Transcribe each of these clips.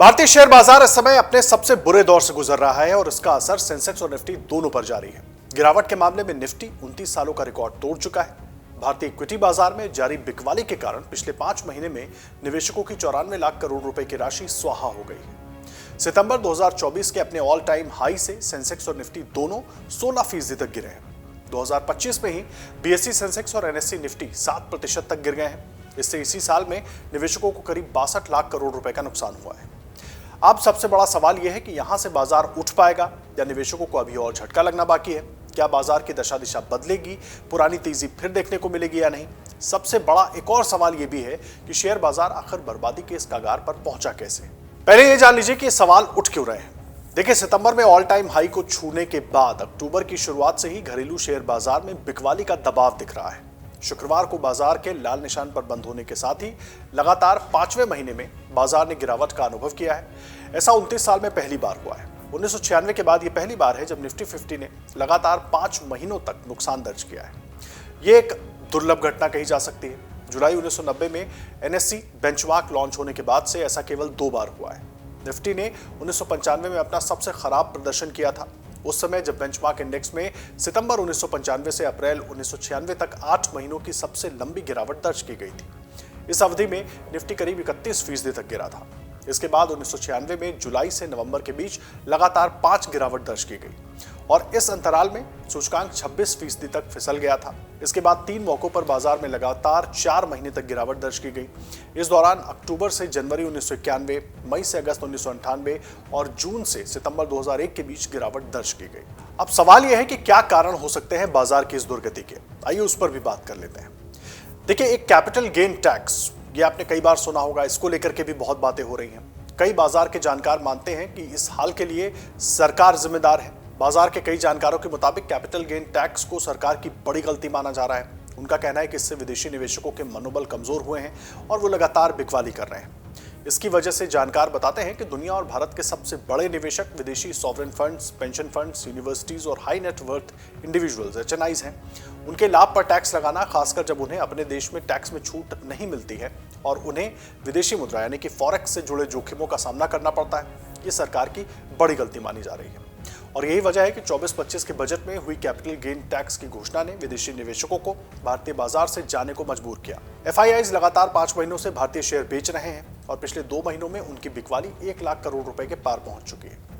भारतीय शेयर बाजार इस समय अपने सबसे बुरे दौर से गुजर रहा है और इसका असर सेंसेक्स और निफ्टी दोनों पर जारी है। गिरावट के मामले में निफ्टी 29 सालों का रिकॉर्ड तोड़ चुका है। भारतीय इक्विटी बाजार में जारी बिकवाली के कारण पिछले 5 महीने में निवेशकों की 94 लाख करोड़ रुपए की राशि स्वाहा हो गई है। सितंबर 2024 के अपने ऑल टाइम हाई से सेंसेक्स और निफ्टी दोनों 16% तक गिरे हैं। 2025 में ही बीएसई सेंसेक्स और एनएसई निफ्टी 7% तक गिर गए हैं। इससे इसी साल में निवेशकों को करीब 62 लाख करोड़ रुपए का नुकसान हुआ है। अब सबसे बड़ा सवाल यह है कि यहां से बाजार उठ पाएगा या निवेशकों को अभी और झटका लगना बाकी है। क्या बाजार की दशा दिशा बदलेगी, पुरानी तेजी फिर देखने को मिलेगी या नहीं? सबसे बड़ा एक और सवाल यह भी है कि शेयर बाजार आखिर बर्बादी के इस कगार पर पहुंचा कैसे। पहले यह जान लीजिए कि सवाल उठ क्यों रहे हैं। देखिए, सितंबर में ऑल टाइम हाई को छूने के बाद अक्टूबर की शुरुआत से ही घरेलू शेयर बाजार में बिकवाली का दबाव दिख रहा है। शुक्रवार को बाजार के लाल निशान पर बंद होने के साथ ही लगातार 5वें महीने में बाजार ने गिरावट का अनुभव किया है। ऐसा 29 साल में पहली बार हुआ है। 1996 के बाद यह पहली बार है जब निफ्टी 50 ने लगातार 5 महीनों तक नुकसान दर्ज किया है। यह एक दुर्लभ घटना कही जा सकती है। जुलाई 1990 में एनएसई बेंचमार्क लॉन्च होने के बाद से ऐसा केवल 2 बार हुआ है। निफ्टी ने 1995 में अपना सबसे खराब प्रदर्शन किया था। उस समय जब बेंचमार्क इंडेक्स में सितंबर 1995 से अप्रैल 1996 तक 8 महीनों की सबसे लंबी गिरावट दर्ज की गई थी। इस अवधि में निफ्टी करीब 31% तक गिरा था। इसके बाद 1996 में जुलाई से नवंबर के बीच लगातार 5 गिरावट दर्ज की गई और इस अंतराल में सूचकांक 26% तक फिसल गया था। इसके बाद 3 मौकों पर बाजार में लगातार 4 महीने तक गिरावट दर्ज की गई। इस दौरान अक्टूबर से जनवरी 1991, मई से अगस्त 1998 और जून से सितंबर 2001 के बीच गिरावट दर्ज की गई। अब सवाल यह है कि क्या कारण हो सकते हैं बाजार की इस दुर्गति के। आइए उस पर भी बात कर लेते हैं। देखिए, एक कैपिटल गेन टैक्स, ये आपने कई बार सुना होगा, इसको लेकर के भी बहुत बातें हो रही हैं। कई बाजार के जानकार मानते हैं कि इस हाल के लिए सरकार जिम्मेदार है। बाजार के कई जानकारों के मुताबिक कैपिटल गेन टैक्स को सरकार की बड़ी गलती माना जा रहा है। उनका कहना है कि इससे विदेशी निवेशकों के मनोबल कमजोर हुए हैं और वो लगातार बिकवाली कर रहे हैं। इसकी वजह से जानकार बताते हैं कि दुनिया और भारत के सबसे बड़े निवेशक विदेशी sovereign funds, pension funds, universities और हाई नेट वर्थ इंडिविजुअल्स एचएनआईज हैं। उनके लाभ पर टैक्स लगाना, खासकर जब उन्हें अपने देश में टैक्स में छूट नहीं मिलती है और उन्हें विदेशी मुद्रा यानी कि फॉरेक्स से जुड़े जोखिमों का सामना करना पड़ता है, ये सरकार की बड़ी गलती मानी जा रही है। और यही वजह है कि 24-25 के बजट में हुई कैपिटल गेन टैक्स की घोषणा ने विदेशी निवेशकों को भारतीय बाजार से जाने को मजबूर किया। एफआईआईज लगातार 5 महीनों से भारतीय शेयर बेच रहे हैं और पिछले 2 महीनों में उनकी बिकवाली 1 लाख करोड़ रुपए के पार पहुंच चुकी है।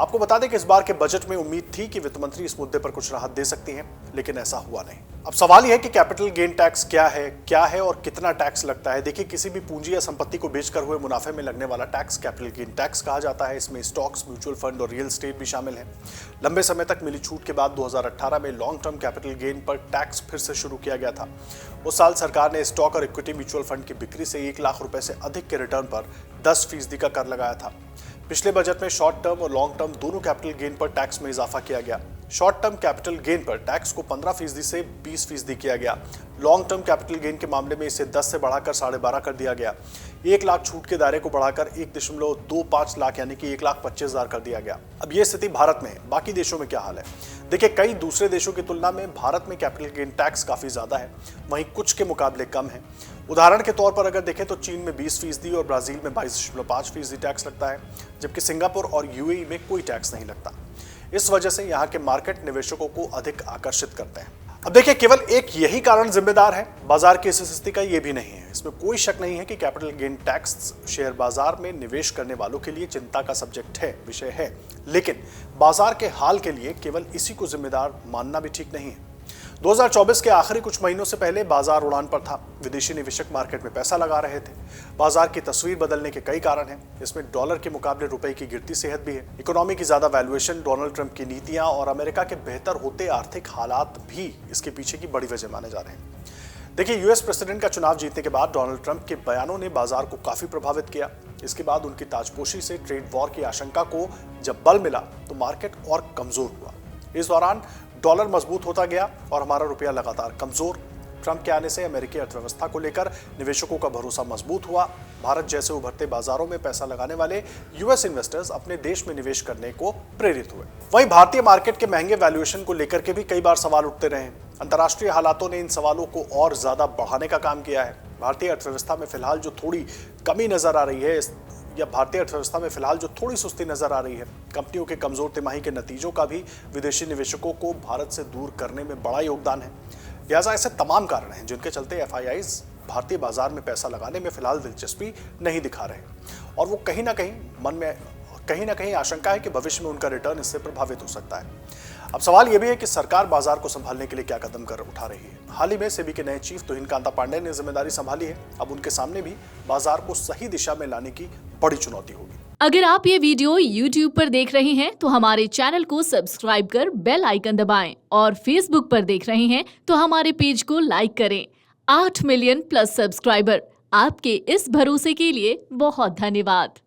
आपको बता दें कि इस बार के बजट में उम्मीद थी कि वित्त मंत्री इस मुद्दे पर कुछ राहत दे सकती हैं, लेकिन ऐसा हुआ नहीं। अब सवाल यह है कि कैपिटल गेन टैक्स क्या है और कितना टैक्स लगता है। देखिए, किसी भी पूंजी या संपत्ति को बेचकर हुए मुनाफे में लगने वाला टैक्स कैपिटल गेन टैक्स कहा जाता है। इसमें स्टॉक्स, म्यूचुअल फंड और रियल एस्टेट भी शामिल है। लंबे समय तक मिली छूट के बाद 2018 में लॉन्ग टर्म कैपिटल गेन पर टैक्स फिर से शुरू किया गया था। उस साल सरकार ने स्टॉक और इक्विटी म्यूचुअल फंड की बिक्री से 1 लाख रुपए से अधिक के रिटर्न पर 10% का कर लगाया था। पिछले बजट में शॉर्ट टर्म और लॉन्ग टर्म दोनों कैपिटल गेन पर टैक्स में इजाफा किया गया। शॉर्ट टर्म कैपिटल गेन पर टैक्स को 15% से 20% किया गया। लॉन्ग टर्म कैपिटल गेन के मामले में इसे 10 से बढ़ाकर 12.5 कर दिया गया। 1 लाख छूट के दायरे को बढ़ाकर 1.25 लाख यानी कि 1,25,000 कर दिया गया। अब ये स्थिति भारत में है। बाकी देशों में क्या हाल है? देखिए, कई दूसरे देशों की तुलना में भारत में कैपिटल गेन टैक्स काफी ज्यादा है, वहीं कुछ के मुकाबले कम है। उदाहरण के तौर पर अगर देखें तो चीन में 20% और ब्राजील में 22.5% टैक्स लगता है, जबकि सिंगापुर और यूएई में कोई टैक्स नहीं लगता। इस वजह से यहाँ के मार्केट निवेशकों को अधिक आकर्षित करते हैं। अब देखिए, केवल एक यही कारण जिम्मेदार है बाजार की इस स्थिति का, ये भी नहीं है। इसमें कोई शक नहीं है कि कैपिटल गेन टैक्स शेयर बाजार में निवेश करने वालों के लिए चिंता का सब्जेक्ट है, विषय है, लेकिन बाजार के हाल के लिए केवल इसी को जिम्मेदार मानना भी ठीक नहीं है। 2024 के आखिरी कुछ महीनों से पहले बाजार उड़ान पर था। विदेशी निवेशक मार्केट में पैसा लगा रहे थे। बाजार की तस्वीर बदलने के कई कारण हैं। इसमें डॉलर के मुकाबले रुपए की गिरती सेहत भी है। इकोनॉमी की ज्यादा वैल्यूएशन, डोनाल्ड ट्रंप की नीतियां और अमेरिका के बेहतर होते आर्थिक हालात भी इसके पीछे की बड़ी वजह माने जा रहे हैं। देखिए, यूएस प्रेसिडेंट का चुनाव जीतने के बाद डोनाल्ड ट्रंप के बयानों ने बाजार को काफी प्रभावित किया। इसके बाद उनकी ताजपोशी से ट्रेड वॉर की आशंका को जब बल मिला तो मार्केट और कमजोर हुआ। इस दौरान डॉलर मजबूत होता गया और हमारा रुपया लगातार कमजोर। ट्रंप के आने से अमेरिकी अर्थव्यवस्था को लेकर निवेशकों का भरोसा मजबूत हुआ। भारत जैसे उभरते बाजारों में पैसा लगाने वाले यूएस इन्वेस्टर्स अपने देश में निवेश करने को प्रेरित हुए। वहीं भारतीय मार्केट के महंगे वैल्यूएशन को लेकर के भी कई बार सवाल उठते रहे। अंतर्राष्ट्रीय हालातों ने इन सवालों को और ज्यादा बढ़ाने का काम किया है। भारतीय अर्थव्यवस्था में फिलहाल जो थोड़ी कमी नजर आ रही है, या भारतीय अर्थव्यवस्था में फिलहाल जो थोड़ी सुस्ती नजर आ रही है, कंपनियों के कमजोर तिमाही के नतीजों का भी विदेशी निवेशकों को भारत से दूर करने में बड़ा योगदान है। लिहाजा ऐसे तमाम कारण हैं जिनके चलते एफआईआईज भारतीय बाजार में पैसा लगाने में फिलहाल दिलचस्पी नहीं दिखा रहे, और वो कहीं ना कहीं आशंका है कि भविष्य में उनका रिटर्न इससे प्रभावित हो सकता है। अब सवाल यह भी है कि सरकार बाजार को संभालने के लिए क्या कदम उठा रही है। हाल ही में सेबी के नए चीफ तुहिन कांता पांडे ने जिम्मेदारी संभाली है। अब उनके सामने भी बाजार को सही दिशा में लाने की बड़ी चुनौती होगी। अगर आप ये वीडियो YouTube पर देख रहे हैं तो हमारे चैनल को सब्सक्राइब कर बेल आइकन दबाएं, और Facebook पर देख रहे हैं तो हमारे पेज को लाइक करें। 8 मिलियन प्लस सब्सक्राइबर, आपके इस भरोसे के लिए बहुत धन्यवाद।